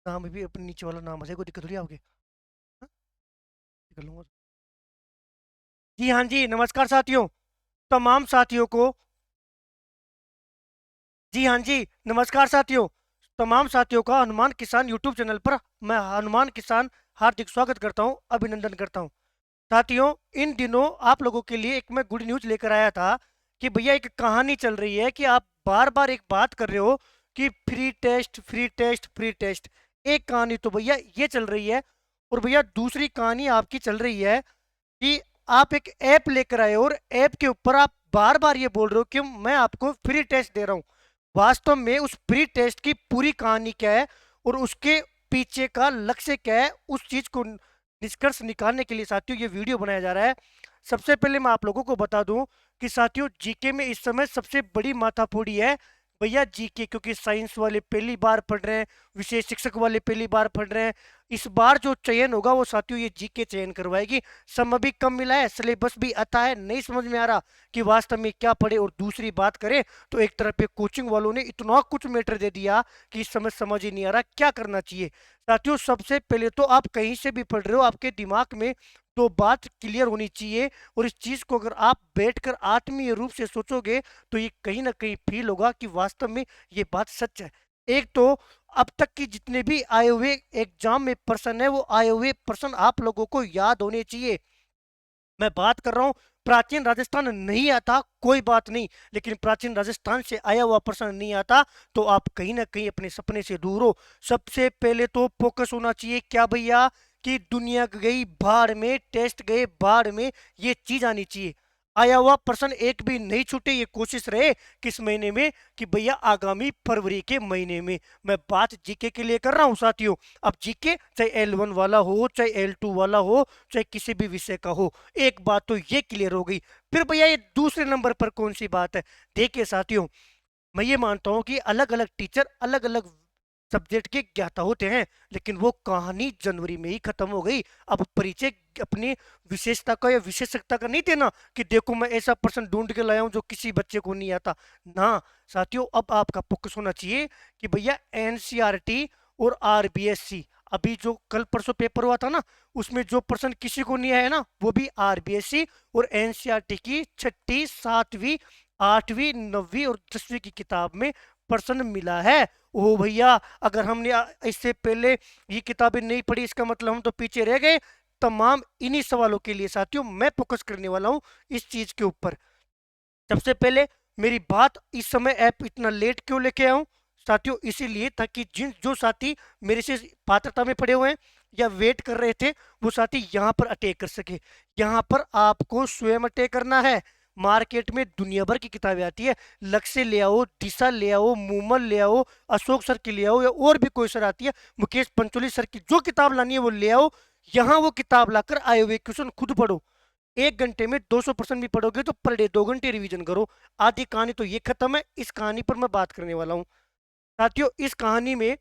नाम भी अपने नीचे वाला नाम है, कोई दिक्कत थोड़ी आओगे। हाँ, कर लूंगा। जी हाँ जी, नमस्कार साथियों। तमाम साथियों को, जी हाँ जी, नमस्कार साथियों। तमाम साथियों का हनुमान किसान यूट्यूब चैनल पर मैं हनुमान किसान हार्दिक स्वागत करता हूँ, अभिनंदन करता हूँ। साथियों, इन दिनों आप लोगों के लिए एक मैं गुड न्यूज लेकर आया था कि भैया एक कहानी चल रही है कि आप बार बार एक बात कर रहे हो कि free test free test free test. एक कहानी तो भैया ये चल रही है, और भैया दूसरी कहानी आपकी चल रही है कि आप एक ऐप लेकर आए और ऐप के ऊपर आप बार बार ये बोल रहे हो कि मैं आपको फ्री टेस्ट दे रहा हूँ। वास्तव में उस फ्री टेस्ट की पूरी कहानी क्या है और उसके पीछे का लक्ष्य क्या है, उस चीज को निष्कर्ष निकालने के लिए साथियों ये वीडियो बनाया जा रहा है। सबसे पहले मैं आप लोगों को बता दूं कि साथियों जीके में इस समय सबसे बड़ी माथाफोड़ी है भैया जीके, क्योंकि साइंस वाले पहली बार पढ़ रहे हैं, विशेष शिक्षक वाले पहली बार पढ़ रहे हैं। इस बार जो चयन होगा वो साथियों ये जीके चयन करवाएगी। समय भी कम मिला है, सिलेबस भी आता है, नहीं समझ में आ रहा कि वास्तव में क्या पढ़े। और दूसरी बात करें तो एक तरफ पे कोचिंग वालों ने इतना कुछ मैटर दे दिया कि इस समय समझ ही नहीं आ रहा क्या करना चाहिए। साथियों सबसे पहले तो आप कहीं से भी पढ़ रहे हो, आपके दिमाग में तो बात क्लियर होनी चाहिए, और इस चीज को अगर आप बैठकर आत्मीय रूप से सोचोगे तो ये कहीं ना कहीं फील होगा कि वास्तव में ये बात सच है। एक तो अब तक की जितने भी आए हुए एग्जाम में प्रश्न है वो आए हुए प्रश्न आप लोगों को याद होने चाहिए। मैं बात कर रहा हूं, प्राचीन राजस्थान नहीं आता कोई बात नहीं, लेकिन प्राचीन राजस्थान से आया हुआ प्रश्न नहीं आता तो आप कहीं ना कहीं अपने सपने से दूर हो। सबसे पहले तो फोकस होना चाहिए क्या भैया, कि दुनिया गई भाड़ में, टेस्ट गए भाड़ में, ये चीज आनी चाहिए। आया हुआ प्रश्न एक भी नहीं छूटे, ये कोशिश रहे किस महीने में, कि भैया आगामी फरवरी के महीने में। मैं बात जीके के लिए कर रहा हूं साथियों। अब जीके चाहे L1 वाला हो, चाहे L2 वाला हो, चाहे किसी भी विषय का हो, एक बात तो ये क्लियर हो गई। फिर भैया ये दूसरे नंबर पर कौन सी बात है, देखिए साथियों, मैं ये मानता हूं कि अलग अलग टीचर अलग अलग सब्जेक्ट के ज्ञाता होते हैं, लेकिन वो कहानी जनवरी में ही खत्म हो गई। अब परिचय अपनी विशेषता का या विशेषज्ञता का नहीं देना कि देखो मैं ऐसा पर्सन ढूंढ के लाया हूं जो किसी बच्चे को नहीं आता ना। साथियों अब आपका फोकस होना चाहिए कि भैया एनसीईआरटी और आरबीएससी, अभी जो कल परसों पेपर हुआ था ना, उसमें जो पर्सन किसी को नहीं आया ना वो भी आरबीएससी और एनसीईआरटी की छठी सातवीं आठवीं नवीं और 10वीं की किताब में पर्सन मिला है। ओ भैया, अगर हमने इससे पहले ये किताबें नहीं पढ़ी इसका मतलब हम तो पीछे रह गए। तमाम इन्हीं सवालों के लिए साथियों मैं फोकस करने वाला हूँ इस चीज के ऊपर। सबसे पहले मेरी बात, इस समय ऐप इतना लेट क्यों लेके आया हूं साथियों, इसीलिए ताकि जिन जो साथी मेरे से पात्रता में पड़े हुए हैं या वेट कर रहे थे वो साथी यहाँ पर अटैक कर सके। यहाँ पर आपको स्वयं अटैक करना है। मार्केट में दुनिया भर की किताबें आती है, लक्ष्य ले आओ, दिशा ले आओ, मूमल ले आओ, अशोक सर की ले आओ, या और भी कोई सर आती है, मुकेश पंचोली सर की जो किताब लानी है वो ले आओ। यहाँ वो किताब लाकर आए हुए क्वेश्चन खुद पढ़ो। 1 घंटे में 200% भी पढ़ोगे तो पर डे 2 घंटे रिवीजन करो। आधी कहानी तो ये खत्म है, इस कहानी पर मैं बात करने वाला हूँ साथियों। इस कहानी में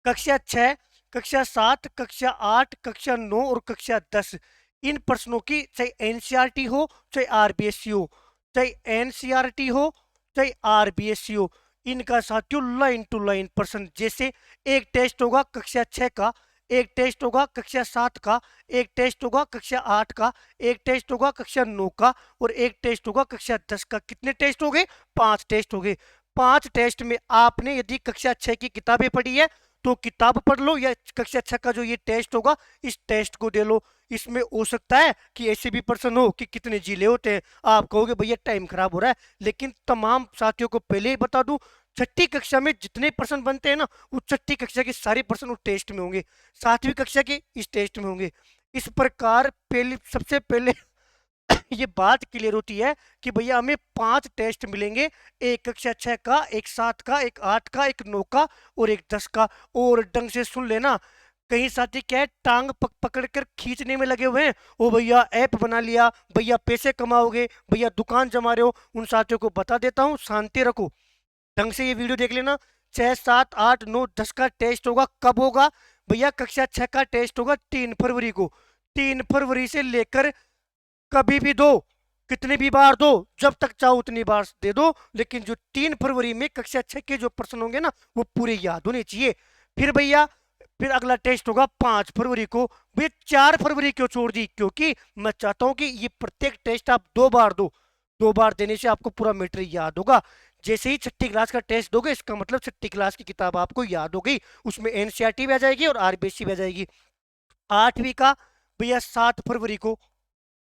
कक्षा 6, कक्षा 7, कक्षा 8, कक्षा 9 और कक्षा 10, इन प्रश्नों की, चाहे एनसीईआरटी हो चाहे आरबीएससी हो, चाहे एनसीईआरटी हो चाहे आरबीएससी हो, इनका साथियों लाइन टू लाइन प्रश्न। जैसे एक टेस्ट होगा कक्षा 6 का, एक टेस्ट होगा कक्षा 7 का, एक टेस्ट होगा कक्षा 8 का, एक टेस्ट होगा कक्षा 9 का, और एक टेस्ट होगा कक्षा 10 का। कितने टेस्ट हो गए? 5 टेस्ट हो गए। 5 टेस्ट में आपने यदि कक्षा 6 की किताबें पढ़ी है तो किताब पढ़ लो, या कक्षा 6 का जो ये टेस्ट होगा इस टेस्ट को दे लो। इसमें हो सकता है कि ऐसे भी पर्सन हो कि कितने जिले होते हैं, आप कहोगे भैया टाइम खराब हो रहा है, लेकिन तमाम साथियों को पहले ही बता दूं, छठी कक्षा में जितने पर्सन बनते हैं ना वो छठी कक्षा के सारे पर्सन उस टेस्ट में होंगे, 7वीं कक्षा के इस टेस्ट में होंगे। इस प्रकार पहले, सबसे पहले ये बात क्लियर होती है कि भैया हमें 5 टेस्ट मिलेंगे, एक कक्षा 6 का, एक 7 का, एक 8 का, एक 9 का और एक 10 का। और ढंग से सुन लेना, कई साथी क्या है टांग पकड़ कर खींचने में लगे हुए हैं, ओ भैया ऐप बना लिया, भैया पैसे कमाओगे, भैया दुकान जमा रहे हो। उन साथियों को बता देता हूँ शांति रखो, ढंग से ये वीडियो देख लेना। 6, 7, 8, 9, 10 का टेस्ट होगा, कब होगा भैया? कक्षा 6 का टेस्ट होगा 3 फरवरी को। 3 फरवरी से लेकर कभी भी दो, कितनी भी बार दो, जब तक चाहो उतनी बार दे दो, लेकिन जो 3 फरवरी में कक्षा 6 के जो प्रश्न होंगे ना वो पूरे याद होने चाहिए। फिर भैया फिर अगला टेस्ट होगा 5 फरवरी को। भैया 4 फरवरी क्यों छोड़ दी? क्योंकि मैं चाहता हूं कि ये प्रत्येक टेस्ट आप 2 बार दो। 2 बार देने से आपको पूरा मेटेरियल याद होगा। जैसे ही छठी क्लास का टेस्ट दोगे, इसका मतलब छठी क्लास की किताब आपको याद हो गई। उसमें एनसीईआरटी भी आ जाएगी और आरबीएससी भी आ जाएगी। 8वीं का भैया 7 फरवरी को।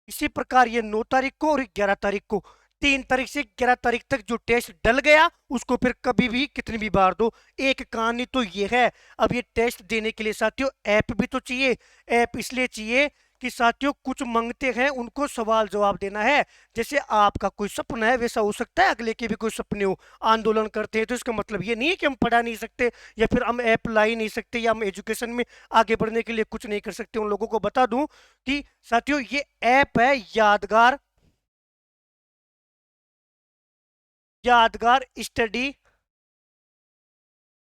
इसी प्रकार ये 9 तारीख को और 11 तारीख को। 3 तारीख से 11 तारीख तक जो टेस्ट डल गया उसको फिर कभी भी कितनी भी बार दो। एक कहानी तो ये है। अब ये टेस्ट देने के लिए साथियों ऐप भी तो चाहिए। ऐप इसलिए चाहिए कि साथियों कुछ मांगते हैं, उनको सवाल जवाब देना है। जैसे आपका कोई सपना है, वैसा हो सकता है अगले के भी कोई सपने हो। आंदोलन करते हैं तो इसका मतलब ये नहीं है कि हम पढ़ा नहीं सकते या फिर हम ऐप ला ही नहीं सकते या हम एजुकेशन में आगे बढ़ने के लिए कुछ नहीं कर सकते। उन लोगों को बता दूं कि साथियों ये ऐप है यादगार, यादगार स्टडी,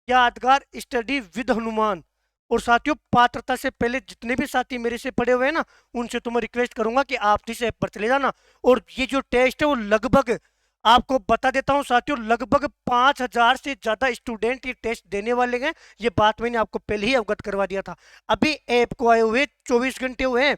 यादगार स्टडी विद हनुमान। और साथियों पात्रता से पहले जितने भी साथी मेरे से पढ़े हुए हैं ना, उनसे तो मैं रिक्वेस्ट करूंगा कि आप इस ऐप पर चले जाना। और ये जो टेस्ट है वो लगभग, आपको बता देता हूं साथियों, लगभग 5,000 से ज्यादा स्टूडेंट ये टेस्ट देने वाले हैं। ये बात मैंने आपको पहले ही अवगत करवा दिया था। अभी ऐप को आए हुए 24 घंटे हुए हैं।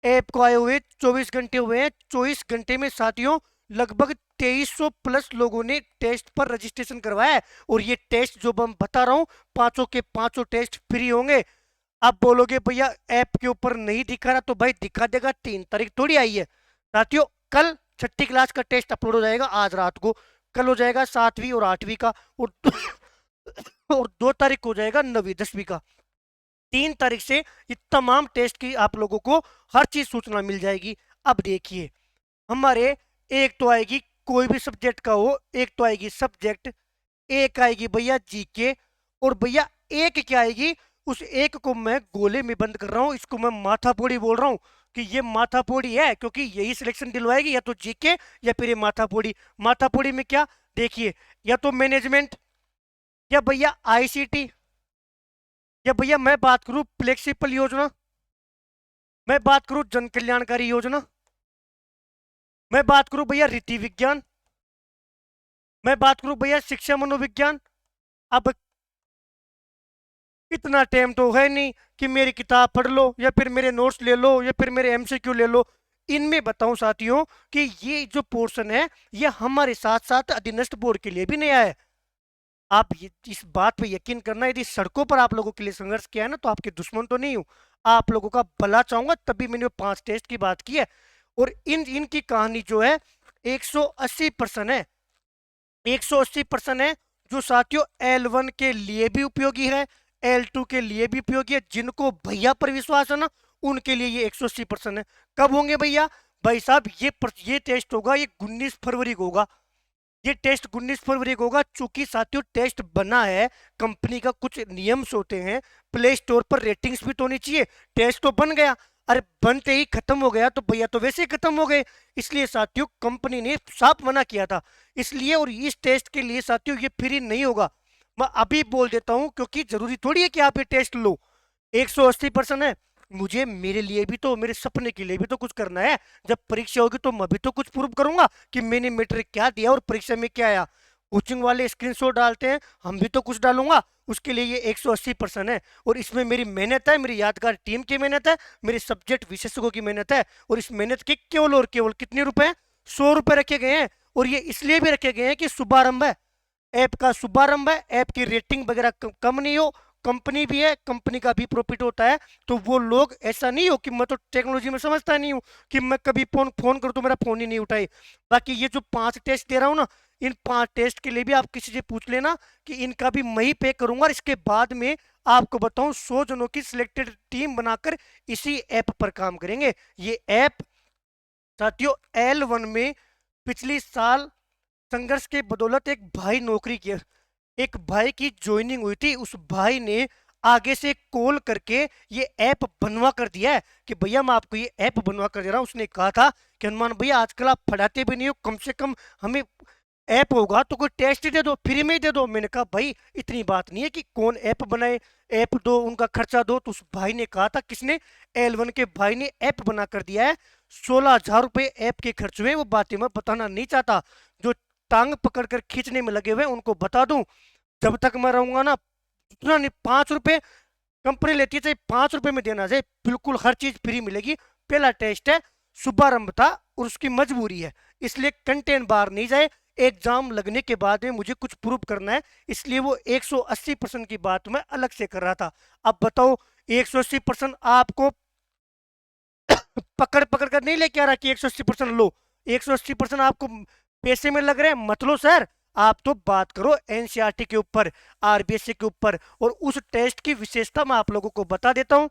ऐप को आए हुए 24 घंटे हुए हैं। 24 घंटे में साथियों लगभग 2300 प्लस लोगों ने टेस्ट पर रजिस्ट्रेशन करवाया है। और ये टेस्ट जो मैं बता रहा हूं, पांचों के पांचों टेस्ट फ्री होंगे। आप बोलोगे भैया ऐप के ऊपर नहीं दिखा रहा, तो भाई दिखा देगा। 3 तारीख थोड़ी आई है साथियों। कल छठी क्लास का टेस्ट अपलोड हो जाएगा, आज रात को। कल हो जाएगा 7वीं और 8वीं का। और और 2 तारीख को हो जाएगा 9वीं 10वीं का। 3 तारीख से ये तमाम टेस्ट की आप लोगों को हर चीज सूचना मिल जाएगी। अब देखिए हमारे, एक तो आएगी कोई भी सब्जेक्ट का हो, एक तो आएगी सब्जेक्ट, एक आएगी भैया जीके, और भैया एक क्या आएगी, उस एक को मैं गोले में बंद कर रहा हूं। इसको मैं माथापोड़ी बोल रहा हूं कि ये माथापोड़ी है, क्योंकि यही सिलेक्शन दिलवाएगी, या तो जीके या फिर ये माथापोड़ी। माथापोड़ी में क्या देखिए, या तो मैनेजमेंट, या भैया आईसीटी, या भैया मैं बात करूं फ्लेक्सिबल योजना, मैं बात करूं जन कल्याणकारी योजना, मैं बात करूं भैया रीति विज्ञान, मैं बात करूं भैया शिक्षा मनोविज्ञान। अब इतना टाइम तो है नहीं कि मेरी किताब पढ़ लो या फिर मेरे नोट्स ले लो या फिर मेरे एमसीक्यू ले लो। इनमें बताऊं साथियों कि ये जो पोर्शन है ये हमारे साथ साथ अधीनस्थ बोर्ड के लिए भी नया है। आप इस बात पे यकीन करना, यदि सड़कों पर आप लोगों के लिए संघर्ष किया है ना, तो आपके दुश्मन तो नहीं हूं, आप लोगों का भला चाहूंगा, तभी मैंने वो 5 टेस्ट की बात की है। और इनकी कहानी जो है 180% है। 180% है, जो साथियों L1 के लिए भी उपयोगी है, L2 के लिए भी उपयोगी है। जिनको भैया पर विश्वास है ना, उनके लिए ये 180% है। कब होंगे भैया? भाई साहब ये टेस्ट होगा, ये 19 फरवरी को होगा। ये टेस्ट 19 फरवरी को होगा। चूंकि साथियों टेस्ट बना है, कंपनी का कुछ नियम्स होते हैं, प्ले स्टोर पर रेटिंग्स भी तो होनी चाहिए। टेस्ट तो बन गया, अरे बनते ही खत्म हो गया तो भैया तो वैसे ही खत्म हो गए। इसलिए साथियों कंपनी ने साफ मना किया था। इसलिए और इस टेस्ट के लिए साथियों ये फ्री नहीं होगा। मैं अभी बोल देता हूं, क्योंकि जरूरी थोड़ी है कि आप ये टेस्ट लो। 180% है। मुझे मेरे लिए भी तो, मेरे सपने के लिए भी तो कुछ करना है। जब परीक्षा होगी तो मैं भी तो कुछ प्रूव करूंगा कि मैंने मैट्रिक क्या दिया और परीक्षा में क्या आया। कोचिंग वाले स्क्रीनशॉट डालते हैं, हम भी तो कुछ डालूंगा। उसके लिए ये 180% है। और इसमें मेरी मेहनत है, मेरी यादगार टीम की मेहनत है, मेरे सब्जेक्ट विशेषज्ञों की मेहनत है। और इस मेहनत के केवल और केवल कितने रुपए? 100 रुपए रखे गए हैं। और ये इसलिए भी रखे गए हैं कि शुभारंभ है, ऐप का शुभारंभ है। ऐप की रेटिंग वगैरह कम नहीं हो। कंपनी भी है, कंपनी का भी प्रॉफिट होता है। तो वो लोग ऐसा नहीं हो कि मैं तो टेक्नोलॉजी में समझता नहीं हूँ कि मैं कभी फोन फोन करूँ तो मेरा फोन ही नहीं उठाए। बाकी ये जो 5 टेस्ट दे रहा हूँ ना, इन 5 टेस्ट के लिए भी आप किसी से पूछ लेना कि इनका भी मैं ही पे करूंगा। और इसके बाद में आपको बताऊं 100 जनों की सिलेक्टेड टीम बनाकर इसी ऐप पर काम करेंगे। ये ऐप साथियों L1 में पिछली साल संघर्ष के बदौलत एक भाई नौकरी किया, एक भाई की ज्वाइनिंग हुई थी। उस भाई ने आगे से कॉल करके ये ऐप बनवा कर दिया है कि भैया मैं आपको ये ऐप बनवा कर दे रहा हूँ। उसने कहा था कि हनुमान भैया आजकल आप पढ़ाते भी नहीं हो, कम से कम हमें ऐप होगा तो कोई टेस्ट ही दे दो, फ्री में ही दे दो। मैंने कहा भाई इतनी बात नहीं है कि कौन ऐप बनाए, ऐप दो उनका खर्चा दो। तो उस भाई ने कहा था, किसने? L1 के भाई ने ऐप बना कर दिया है। 16,000 रुपये ऐप के खर्च हुए। वो बातें मैं बताना नहीं चाहता। जो टांग पकड़कर खींचने में लगे हुए उनको बता दूं, जब तक मैं रहूंगा ना, उतना नहीं, 5 रुपए कंपनी लेती है चाहे 5 रुपए में देना जाए, बिल्कुल हर चीज फ्री मिलेगी। पहला टेस्ट है, शुभारंभ था और उसकी मजबूरी है, इसलिए कंटेंट बाहर नहीं जाए। एग्जाम लगने के बाद में मुझे कुछ प्रूव करना है, इसलिए वो 180% की बात मैं अलग से कर रहा था। अब बताओ, 180% आपको पकड़ पकड़ कर नहीं लेके आ रहा कि 180% लो। 180% आपको पैसे में लग रहे हैं, मत लो सर। आप तो बात करो एनसीईआरटी के ऊपर, आरबीएससी के ऊपर। और उस टेस्ट की विशेषता मैं आप लोगों को बता देता हूं।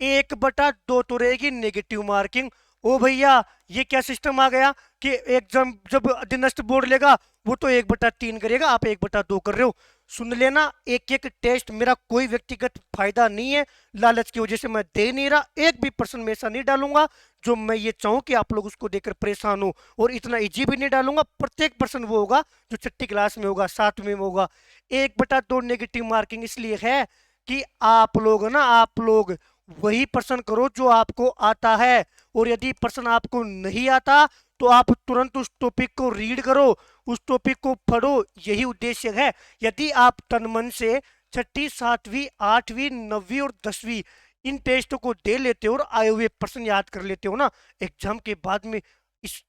1/2 तो रहेगी नेगेटिव मार्किंग। ओ भैया, ये क्या सिस्टम आ गया कि एग्जाम जब अधीनस्थ बोर्ड लेगा वो तो 1/3 करेगा, आप 1/2 कर रहे हो। सुन लेना, एक एक टेस्ट मेरा कोई व्यक्तिगत फायदा नहीं है, लालच की वजह से मैं दे नहीं रहा। 1 भी % में ऐसा नहीं डालूंगा जो मैं ये चाहूं कि आप लोग उसको देकर परेशान हो, और इतना इजी भी नहीं डालूंगा। प्रत्येक पर्सन वो होगा जो छठी क्लास में होगा, 7वीं में होगा। 1/2 नेगेटिव मार्किंग इसलिए है कि आप लोग ना, आप लोग वही प्रश्न करो जो आपको आता है, और यदि प्रश्न आपको नहीं आता तो आप तुरंत उस टॉपिक को रीड करो, उस टॉपिक को पढ़ो। यही उद्देश्य है। यदि आप तन मन से छठी, 7वीं, 8वीं, 9वीं और 10वीं इन टेस्टों को दे लेते हो और आए हुए प्रश्न याद कर लेते हो ना, एग्जाम के बाद में इस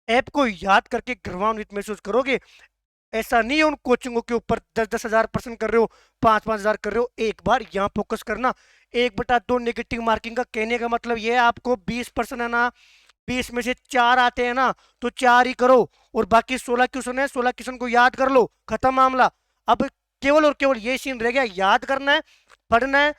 ऐप को याद करके गर्वान्वित महसूस करोगे। ऐसा नहीं है उन कोचिंगों के ऊपर 10-10 हजार प्रश्न कर रहे हो, 5-5 हजार कर रहे हो। एक बार यहाँ फोकस करना। 1/2 नेगेटिव मार्किंग का कहने का मतलब ये है, आपको 20% है ना, 20 में से 4 आते हैं ना, तो 4 ही करो, और बाकी 16 क्वेश्चन है, 16 क्वेश्चन को याद कर लो, खत्म मामला। अब केवल और केवल ये सीन रह गया, याद करना है, पढ़ना है,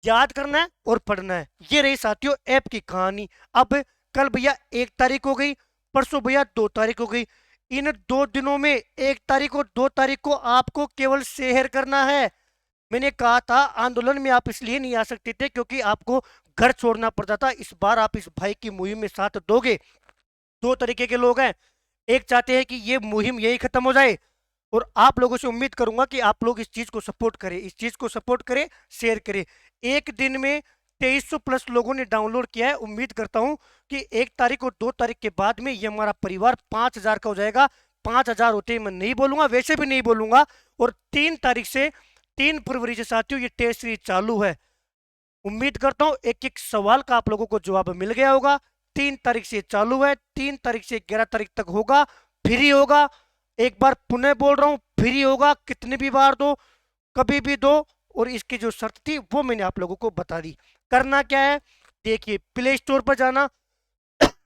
याद करना है और पढ़ना है। ये रही साथियों ऐप की कहानी। अब कल भैया 1 तारीख हो गई, परसों भैया 2 तारीख हो गई। इन 2 दिनों में 1 तारीख और 2 तारीख को आपको केवल शेयर करना है। मैंने कहा था आंदोलन में आप इसलिए नहीं आ सकते थे क्योंकि आपको घर छोड़ना पड़ता था। इस बार आप इस भाई की मुहिम में साथ दोगे। 2 तरीके के लोग हैं, एक चाहते हैं कि ये मुहिम यही खत्म हो जाए, और आप लोगों से उम्मीद करूंगा कि आप लोग इस चीज को सपोर्ट करें, इस चीज को सपोर्ट करें, शेयर करें। एक दिन में 2300+ लोगों ने डाउनलोड किया है। उम्मीद करता हूं कि 1 तारीख और 2 तारीख के बाद में ये हमारा परिवार 5 हजार का हो जाएगा। 5 हजार होते ही मैं नहीं बोलूंगा, वैसे भी नहीं बोलूंगा। और 3 तारीख से, 3 फरवरी से साथियों ये टेस्ट सीरीज चालू है। उम्मीद करता हूँ एक एक सवाल का आप लोगों को जवाब मिल गया होगा। 3 तारीख से चालू है, 3 तारीख से 11 तारीख तक होगा, फ्री होगा। एक बार पुनः बोल रहा हूँ, फ्री होगा, कितने भी बार दो, कभी भी दो। और इसकी जो शर्त थी वो मैंने आप लोगों को बता दी। करना क्या है, देखिए प्ले स्टोर पर जाना।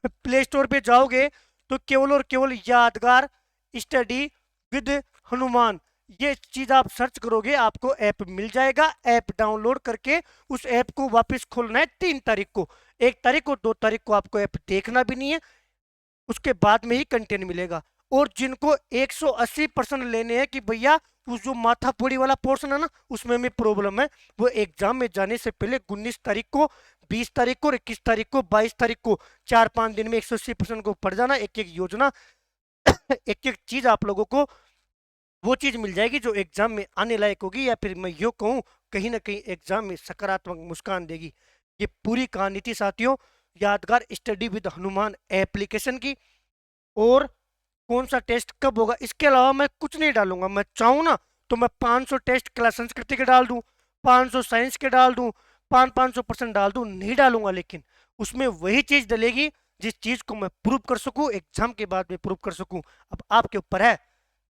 प्ले स्टोर पे जाओगे तो केवल और केवल यादगार स्टडी विद हनुमान, ये चीज आप सर्च करोगे, आपको ऐप मिल जाएगा। ऐप डाउनलोड करके उस ऐप को वापस खोलना है 3 तारीख को। 1 तारीख और 2 तारीख को आपको ऐप देखना भी नहीं है, उसके बाद में ही कंटेंट मिलेगा। और जिनको 180% लेने हैं कि भैया उस जो माथापोड़ी वाला पोर्शन है ना, उसमें में प्रॉब्लम है, वो एग्जाम में जाने से पहले 19 तारीख को, 20 तारीख को, 21 तारीख को, 22 तारीख को 4-5 दिन में 180% को पढ़ जाना। एक एक योजना एक एक चीज आप लोगों को वो चीज मिल जाएगी जो एग्जाम में आने लायक होगी, या फिर मैं यूँ कहूँ कहीं ना कहीं एग्जाम में सकारात्मक मुस्कान देगी। ये पूरी कहानी थी साथियों यादगार स्टडी विद हनुमान एप्लीकेशन की। और कौन सा टेस्ट कब होगा, इसके अलावा मैं कुछ नहीं डालूंगा। मैं चाहूँ ना तो मैं 500 टेस्ट क्लास संस्कृति के डाल दूं, 500 साइंस के डाल दूं, 500% डाल दूं, नहीं डालूंगा। लेकिन उसमें वही चीज डलेगी जिस चीज को मैं प्रूव कर सकूं, एग्जाम के बाद में प्रूव कर सकूं। अब आपके ऊपर है,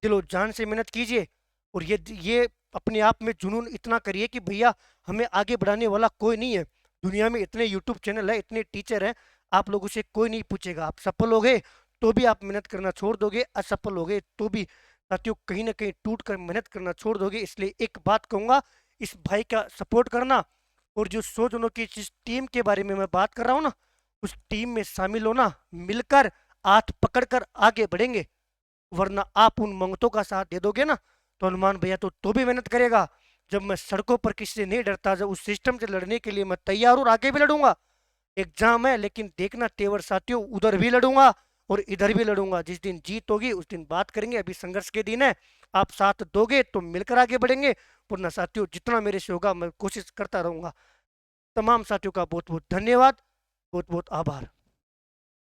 दिलो जान से मेहनत कीजिए। और ये अपने आप में जुनून इतना करिए कि भैया हमें आगे बढ़ाने वाला कोई नहीं है। दुनिया में इतने यूट्यूब चैनल है, इतने टीचर हैं, आप लोगों से कोई नहीं पूछेगा। आप सफल हो गए तो भी आप मेहनत करना छोड़ दोगे, असफल हो गए तो भी साथियों कहीं ना कहीं टूट कर मेहनत करना छोड़ दोगे। इसलिए एक बात कहूंगा, इस भाई का सपोर्ट करना। और जो 100 जनों की जिस टीम के बारे में मैं बात कर रहा हूँ ना, उस टीम में शामिल होना, मिलकर हाथ पकड़कर आगे बढ़ेंगे। वरना आप उन मंगतों का साथ दे दोगे ना, तो हनुमान भैया तो भी मेहनत करेगा। जब मैं सड़कों पर किसी से नहीं डरता, जब उस सिस्टम से लड़ने के लिए मैं तैयार हूँ और आगे भी लड़ूंगा। एग्जाम है लेकिन देखना तेवर साथियों, उधर भी लड़ूंगा और इधर भी लड़ूंगा। जिस दिन जीत होगी उस दिन बात करेंगे, अभी संघर्ष के दिन है। आप साथ दोगे तो मिलकर आगे बढ़ेंगे, वरना साथियों जितना मेरे से होगा मैं कोशिश करता रहूंगा। तमाम साथियों का बहुत बहुत धन्यवाद, बहुत बहुत आभार।